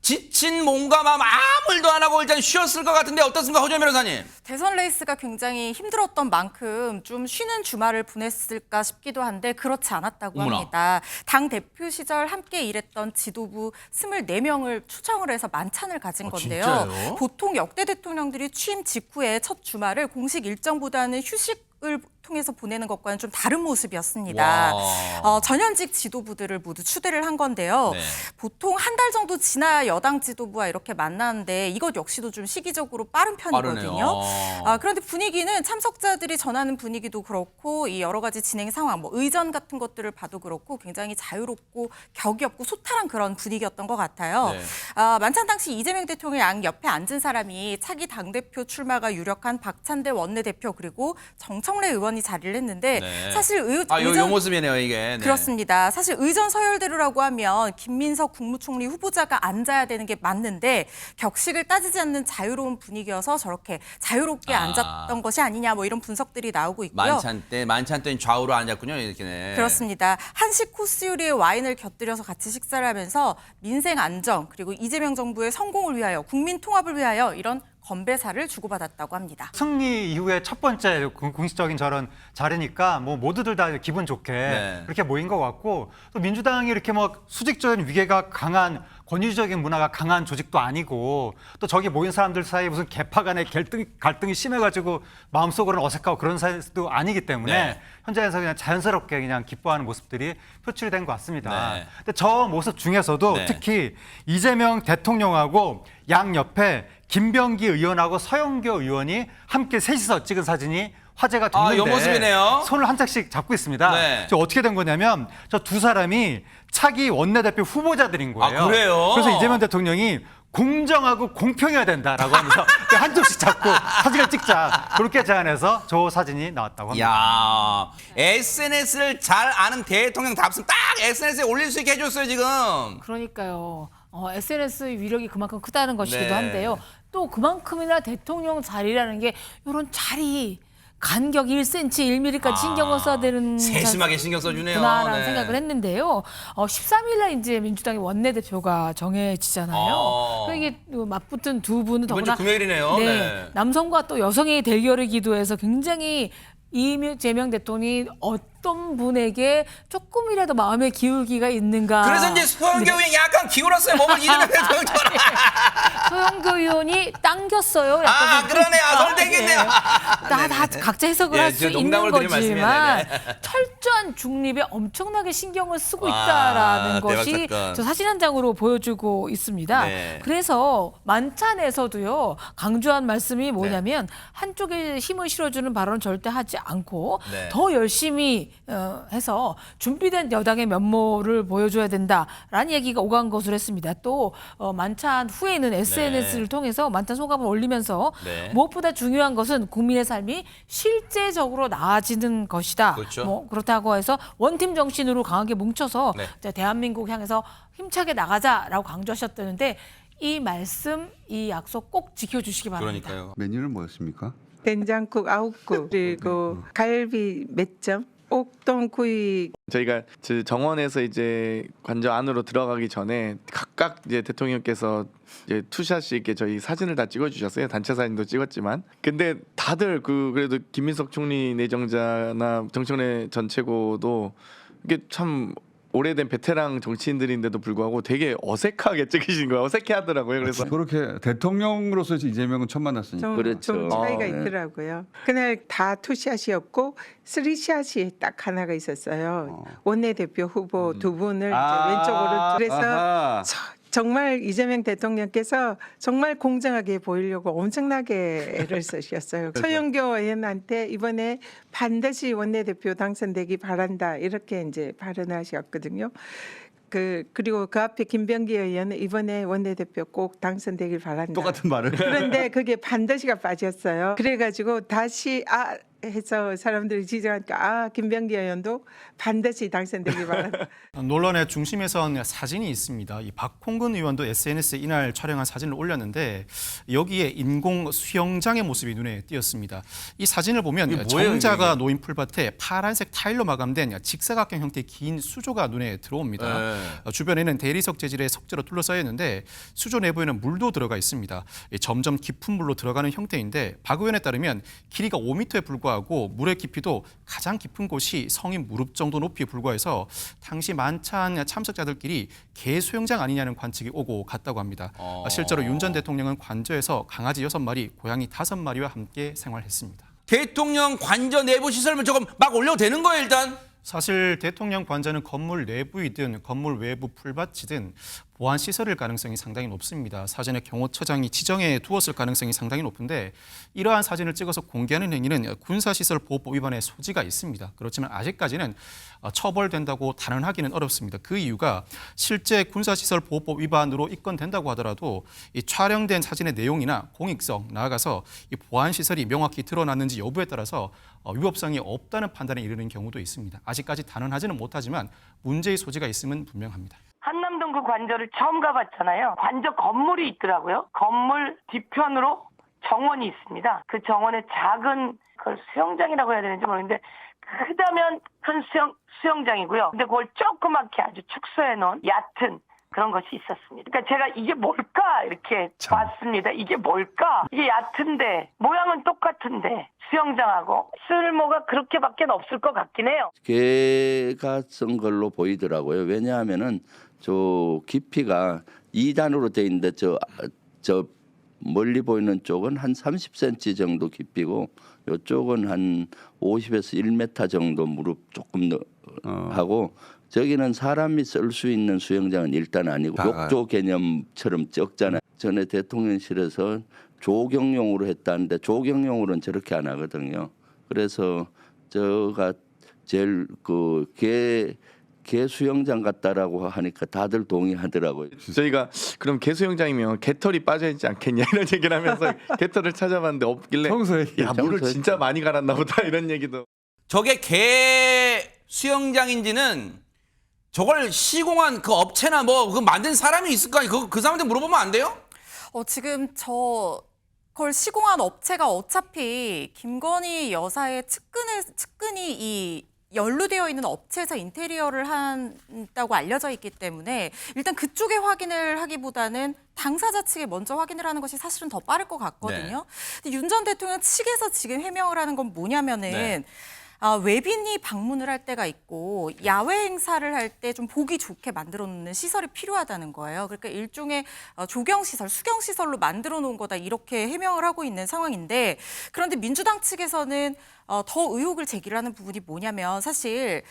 지친 몸과 마음 아무 일도 안 하고 일단 쉬었을 것 같은데 어떻습니까, 허준 변호사님? 대선 레이스가 굉장히 힘들었던 만큼 좀 쉬는 주말을 보냈을까 싶기도 한데 그렇지 않았다고 어머나. 합니다. 당 대표 시절 함께 일했던 지도부 24명을 초청을 해서 만찬을 가진 건데요. 진짜요? 보통 역대 대통령들이 취임 직후에 첫 주말을 공식 일정보다는 휴식을 통해서 보내는 것과는 좀 다른 모습이었습니다. 와. 전현직 지도부들을 모두 추대를 한 건데요. 네. 보통 한 달 정도 지나야 여당 지도부와 이렇게 만나는데 이것 역시도 좀 시기적으로 빠른 편이거든요. 빠르네요. 그런데 분위기는 참석자들이 전하는 분위기도 그렇고 이 여러 가지 진행 상황, 뭐 의전 같은 것들을 봐도 그렇고 굉장히 자유롭고 격이 없고 소탈한 그런 분위기였던 것 같아요. 네. 만찬 당시 이재명 대통령 양 옆에 앉은 사람이 차기 당대표 출마가 유력한 박찬대 원내대표 그리고 정청래 의원이 자리를 했는데 네. 사실 요 모습이네요, 이게. 네. 그렇습니다. 사실 의전 서열대로라고 하면 김민석 국무총리 후보자가 앉아야 되는 게 맞는데 격식을 따지지 않는 자유로운 분위기여서 저렇게 자유롭게 앉았던 것이 아니냐 뭐 이런 분석들이 나오고 있고요. 만찬 때는 좌우로 앉았군요, 이렇게. 네. 그렇습니다. 한식 코스 요리에 와인을 곁들여서 같이 식사를 하면서 민생 안정 그리고 이재명 정부의 성공을 위하여 국민 통합을 위하여 이런 건배사를 주고받았다고 합니다. 승리 이후에 첫 번째 공식적인 저런 자리니까 뭐 모두들 다 기분 좋게 네. 그렇게 모인 것 같고 또 민주당이 이렇게 뭐 수직적인 위계가 강한 권위주의적인 문화가 강한 조직도 아니고 또 저기 모인 사람들 사이에 무슨 계파 간의 갈등이 심해가지고 마음속으로는 어색하고 그런 사이도 아니기 때문에 네. 현장에서 그냥 자연스럽게 그냥 기뻐하는 모습들이 표출이 된 것 같습니다. 네. 근데 저 모습 중에서도 네. 특히 이재명 대통령하고 양 옆에 김병기 의원하고 서영교 의원이 함께 셋이서 찍은 사진이 화제가 됐는데 요 모습이네요. 손을 한 짝씩 잡고 있습니다. 네. 저 어떻게 된 거냐면 저 두 사람이 차기 원내대표 후보자들인 거예요. 아, 그래요? 그래서 이재명 대통령이 공정하고 공평해야 된다라고 하면서 한쪽씩 잡고 사진을 찍자 그렇게 제안해서 저 사진이 나왔다고 합니다. 야, SNS를 잘 아는 대통령답습니다. 딱 SNS에 올릴 수 있게 해줬어요, 지금. 그러니까요. SNS 위력이 그만큼 크다는 것이기도 네. 한데요. 또 그만큼이나 대통령 자리라는 게 이런 자리 간격 1cm, 1mm까지 신경을 써야 되는 세심하게 신경 써주네요. 구나라는 네. 생각을 했는데요. 13일 날 이제 민주당의 원내대표가 정해지잖아요. 그러니까 이게 맞붙은 두 분은 이번 주 더구나 금요일이네요. 네. 남성과 또 여성의 대결을 기도해서 굉장히 이재명 대통령이 어떤 분에게 조금이라도 마음의 기울기가 있는가. 그래서 이제 소영교 의원이 약간 기울었어요. 몸을 이재명 대통령처럼. 소영교 의원이 당겼어요. 약간 그러네요. 손 땡겼네요. 다 각자 해석을 예, 할 수 제가 있는 농담으로 드린 거지만 말씀이네. 철저한 중립에 엄청나게 신경을 쓰고 와, 있다라는 대박 것이 사건. 저 사진 한 장으로 보여주고 있습니다. 네. 그래서 만찬에서도요 강조한 말씀이 뭐냐면 한쪽에 힘을 실어주는 발언 절대 하지 않고 네. 더 열심히 해서 준비된 여당의 면모를 보여줘야 된다라는 얘기가 오간 것으로 했습니다. 또 만찬 후에는 SNS를 통해서 만찬 소감을 올리면서 네. 무엇보다 중요한 것은 국민의 삶이 실제적으로 나아지는 것이다. 그렇죠. 뭐 그렇다고 해서 원팀 정신으로 강하게 뭉쳐서 네. 이제 대한민국 향해서 힘차게 나가자라고 강조하셨다는데 이 말씀, 이 약속 꼭 지켜주시기 바랍니다. 그러니까요. 메뉴는 뭐였습니까? 된장국 9국 그리고 갈비 몇 점, 옥동구이 저희가 정원에서 이제 관저 안으로 들어가기 전에 각각 이제 대통령께서 이제 투샷 있게 저희 사진을 다 찍어주셨어요. 단체 사진도 찍었지만, 근데 다들 그래도 김민석 총리 내정자나 정청래 전 최고도 이게 참 오래된 베테랑 정치인들인데도 불구하고 되게 어색하게 찍으신 거예요. 어색해하더라고요. 그래서 그렇게 대통령으로서 이재명은 처음 만났으니까. 좀, 그렇죠. 좀 차이가 네. 있더라고요. 그날 다 투샷이었고 쓰리샷이 딱 하나가 있었어요. 원내대표 후보 두 분을 이제 왼쪽 오른쪽 그래서 아하. 정말 이재명 대통령께서 정말 공정하게 보이려고 엄청나게 애를 쓰셨어요. 서영교 의원한테 이번에 반드시 원내대표 당선되기 바란다 이렇게 이제 발언하셨거든요. 그리고 그 앞에 김병기 의원은 이번에 원내대표 꼭 당선되길 바란다. 똑같은 말을. 그런데 그게 반드시가 빠졌어요. 그래가지고 다시 해서 사람들이 지적하니까 김병기 의원도 반드시 당선되기 바란다. 논란의 중심에 선 사진이 있습니다. 이 박홍근 의원도 SNS에 이날 촬영한 사진을 올렸는데 여기에 인공 수영장의 모습이 눈에 띄었습니다. 이 사진을 보면 이게 뭐예요, 정자가 이게? 놓인 풀밭에 파란색 타일로 마감된 직사각형 형태의 긴 수조가 눈에 들어옵니다. 네. 주변에는 대리석 재질의 석재로 둘러싸여 있는데 수조 내부에는 물도 들어가 있습니다. 점점 깊은 물로 들어가는 형태인데 박 의원에 따르면 길이가 5m에 불과하고 물의 깊이도 가장 깊은 곳이 성인 무릎 정도 높이에 불과해서 당시 만찬 참석자들끼리 개 수영장 아니냐는 관측이 오고 갔다고 합니다. 실제로 윤 전 대통령은 관저에서 강아지 6마리, 고양이 5마리와 함께 생활했습니다. 대통령 관저 내부 시설물 저거 막 올려도 되는 거예요, 일단? 사실 대통령 관저는 건물 내부이든 건물 외부 풀밭이든 보안 시설일 가능성이 상당히 높습니다. 사전에 경호처장이 지정해 두었을 가능성이 상당히 높은데 이러한 사진을 찍어서 공개하는 행위는 군사시설보호법 위반의 소지가 있습니다. 그렇지만 아직까지는 처벌된다고 단언하기는 어렵습니다. 그 이유가 실제 군사시설보호법 위반으로 입건된다고 하더라도 이 촬영된 사진의 내용이나 공익성, 나아가서 이 보안시설이 명확히 드러났는지 여부에 따라서 위법성이 없다는 판단에 이르는 경우도 있습니다. 아직까지 단언하지는 못하지만 문제의 소지가 있음은 분명합니다. 한남동 그 관저를 처음 가봤잖아요. 관저 건물이 있더라고요. 건물 뒤편으로 정원이 있습니다. 그 정원에 작은 그걸 수영장이라고 해야 되는지 모르겠는데 크다면 큰 수영장이고요. 근데 그걸 조그맣게 아주 축소해 놓은 얕은 그런 것이 있었습니다. 그러니까 제가 이게 뭘까 이렇게 봤습니다. 이게 뭘까? 이게 얕은데 모양은 똑같은데 수영장하고 쓸모가 그렇게밖에 없을 것 같긴 해요. 개가 쓴 걸로 보이더라고요. 왜냐하면은 저 깊이가 2단으로 돼 있는데 저 멀리 보이는 쪽은 한 30cm 정도 깊이고 이쪽은 한 50에서 1m 정도 무릎 조금 하고 저기는 사람이 쓸 수 있는 수영장은 일단 아니고 욕조 개념처럼 적잖아요. 전에 대통령실에서 조경용으로 했다는데 조경용으로는 저렇게 안 하거든요. 그래서 저가 제일 개 수영장 같다라고 하니까 다들 동의하더라고요. 저희가 그럼 개 수영장이면 개털이 빠져 있지 않겠냐 이런 얘기를 하면서 개털을 찾아봤는데 없길래 평소에 야 물을 진짜 많이 갈았나 보다 이런 얘기도. 저게 개 수영장인지는 저걸 시공한 그 업체나 뭐 그 만든 사람이 있을 거 아니에요? 그 사람한테 물어보면 안 돼요? 지금 그걸 시공한 업체가 어차피 김건희 여사의 측근이 이 연루되어 있는 업체에서 인테리어를 한다고 알려져 있기 때문에 일단 그쪽에 확인을 하기보다는 당사자 측에 먼저 확인을 하는 것이 사실은 더 빠를 것 같거든요. 근데 윤 전 대통령 측에서 지금 해명을 하는 건 뭐냐면은 외빈이 방문을 할 때가 있고 야외 행사를 할 때 좀 보기 좋게 만들어 놓는 시설이 필요하다는 거예요. 그러니까 일종의 조경시설, 수경시설로 만들어 놓은 거다 이렇게 해명을 하고 있는 상황인데 그런데 민주당 측에서는 더 의혹을 제기를 하는 부분이 뭐냐면 사실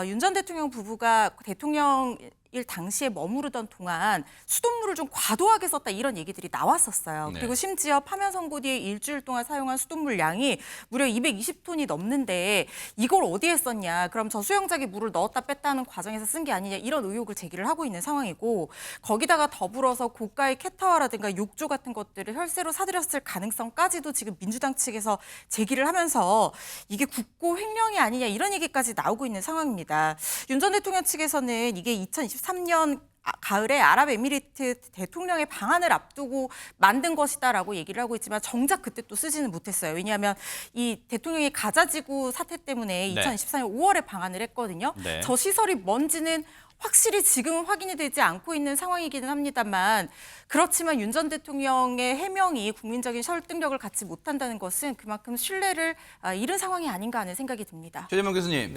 윤 전 대통령 부부가 대통령일 당시에 머무르던 동안 수돗물을 좀 과도하게 썼다 이런 얘기들이 나왔었어요. 네. 그리고 심지어 파면 선고 뒤에 일주일 동안 사용한 수돗물 양이 무려 220톤이 넘는데 이걸 어디에 썼냐. 그럼 저 수영장에 물을 넣었다 뺐다 하는 과정에서 쓴 게 아니냐 이런 의혹을 제기를 하고 있는 상황이고 거기다가 더불어서 고가의 캣타워라든가 욕조 같은 것들을 혈세로 사들였을 가능성까지도 지금 민주당 측에서 제기를 하면서 이게 국고 횡령이 아니냐 이런 얘기까지 나오고 있는 상황입니다. 윤 전 대통령 측에서는 이게 2023년 가을에 아랍에미리트 대통령의 방한을 앞두고 만든 것이다라고 얘기를 하고 있지만 정작 그때 또 쓰지는 못했어요. 왜냐하면 이 대통령이 가자지구 사태 때문에 2024년 5월에 방한을 했거든요. 네. 저 시설이 뭔지는 확실히 지금은 확인이 되지 않고 있는 상황이기는 합니다만 그렇지만 윤 전 대통령의 해명이 국민적인 설득력을 갖지 못한다는 것은 그만큼 신뢰를 잃은 상황이 아닌가 하는 생각이 듭니다. 최재명 교수님.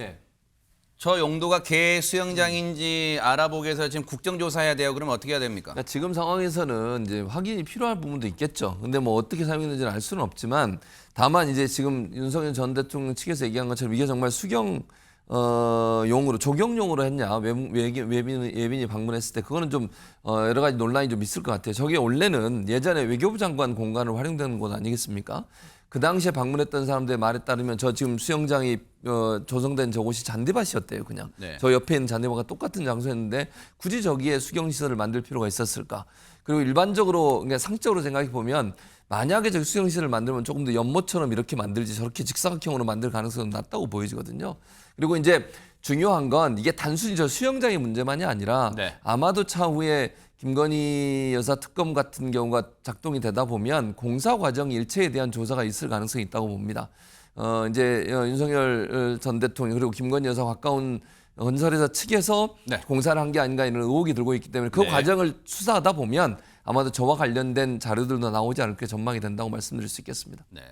저 용도가 개 수영장인지 알아보기 위해서 지금 국정조사해야 돼요. 그러면 어떻게 해야 됩니까? 그러니까 지금 상황에서는 이제 확인이 필요할 부분도 있겠죠. 근데 뭐 어떻게 사용했는지는 알 수는 없지만 다만 이제 지금 윤석열 전 대통령 측에서 얘기한 것처럼 이게 정말 수경 용으로 조경용으로 했냐 외빈이 방문했을 때 그거는 좀 여러 가지 논란이 좀 있을 것 같아요. 저게 원래는 예전에 외교부 장관 공간으로 활용되는 곳 아니겠습니까? 그 당시에 방문했던 사람들의 말에 따르면 저 지금 수영장이 조성된 저곳이 잔디밭이었대요. 그냥 저 옆에 있는 잔디밭과 똑같은 장소였는데 굳이 저기에 수경시설을 만들 필요가 있었을까? 그리고 일반적으로 그냥 상적으로 생각해 보면 만약에 저기 수용시설을 만들면 조금 더 연못처럼 이렇게 만들지 저렇게 직사각형으로 만들 가능성은 낮다고 보여지거든요. 그리고 이제 중요한 건 이게 단순히 저 수영장의 문제만이 아니라 네. 아마도 차후에 김건희 여사 특검 같은 경우가 작동이 되다 보면 공사 과정 일체에 대한 조사가 있을 가능성이 있다고 봅니다. 이제 윤석열 전 대통령 그리고 김건희 여사 가까운 건설회사 측에서 네. 공사를 한 게 아닌가 이런 의혹이 들고 있기 때문에 그 네. 과정을 수사하다 보면 아마도 저와 관련된 자료들도 나오지 않을까 전망이 된다고 말씀드릴 수 있겠습니다. 네.